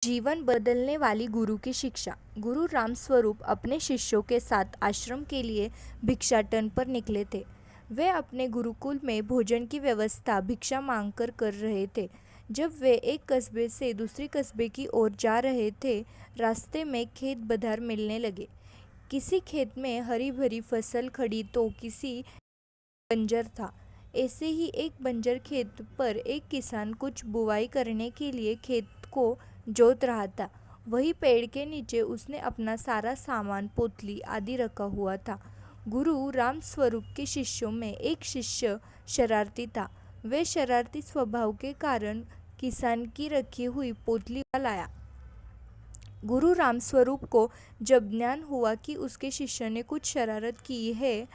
जीवन बदलने वाली गुरु की शिक्षा। गुरु रामस्वरूप अपने शिष्यों के साथ आश्रम के लिए भिक्षाटन पर निकले थे। वे अपने गुरुकुल में भोजन की व्यवस्था भिक्षा मांगकर कर रहे थे। जब वे एक कस्बे से दूसरे कस्बे की ओर जा रहे थे, रास्ते में खेत बधार मिलने लगे। किसी खेत में हरी भरी फसल खड़ी तो किसी बंजर था। ऐसे ही एक बंजर खेत पर एक किसान कुछ बुवाई करने के लिए खेत को जोत रहा था। वही पेड़ के नीचे उसने अपना सारा सामान, पोतली आदि रखा हुआ था। गुरु राम स्वरूप के शिष्यों में एक शिष्य शरारती था। वे शरारती स्वभाव के कारण किसान की रखी हुई पोतली लाया। गुरु रामस्वरूप को जब ज्ञान हुआ कि उसके शिष्य ने कुछ शरारत की है,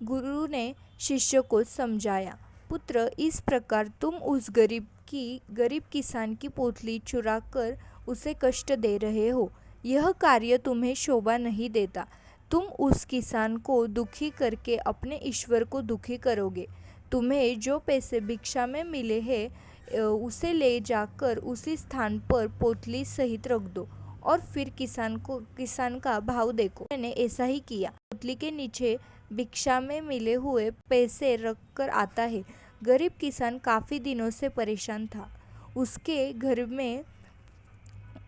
गुरु ने शिष्य को समझाया, पुत्र, इस प्रकार तुम उस गरीब किसान की पोतली चुराकर उसे कष्ट दे रहे हो। यह कार्य तुम्हें शोभा नहीं देता। तुम उस किसान को दुखी करके अपने ईश्वर को दुखी करोगे। तुम्हें जो पैसे भिक्षा में मिले हैं, उसे ले जाकर उसी स्थान पर पोतली सहित रख दो और फिर किसान का भाव देखो। मैंने ऐसा ही किया। पोतली के नीचे भिक्षा में मिले हुए पैसे रखकर आता है। गरीब किसान काफ़ी दिनों से परेशान था। उसके घर में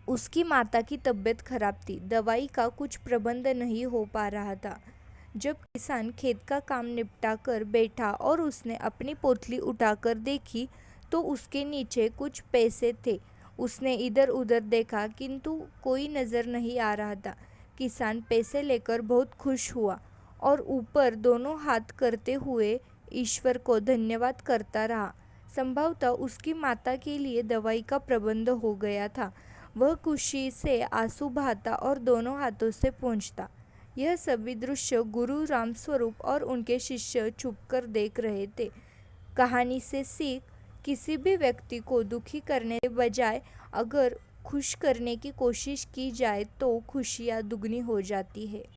उसकी माता की तबीयत खराब थी। दवाई का कुछ प्रबंध नहीं हो पा रहा था। जब किसान खेत का काम निपटा कर बैठा और उसने अपनी पोतली उठाकर देखी तो उसके नीचे कुछ पैसे थे। उसने इधर उधर देखा किंतु कोई नज़र नहीं आ रहा था। किसान पैसे लेकर बहुत खुश हुआ और ऊपर दोनों हाथ करते हुए ईश्वर को धन्यवाद करता रहा। संभवतः उसकी माता के लिए दवाई का प्रबंध हो गया था। वह खुशी से आंसू बहाता और दोनों हाथों से पहुँचता। यह सभी दृश्य गुरु रामस्वरूप और उनके शिष्य छुपकर देख रहे थे। कहानी से सीख, किसी भी व्यक्ति को दुखी करने के बजाय अगर खुश करने की कोशिश की जाए तो खुशियाँ दुगनी हो जाती है।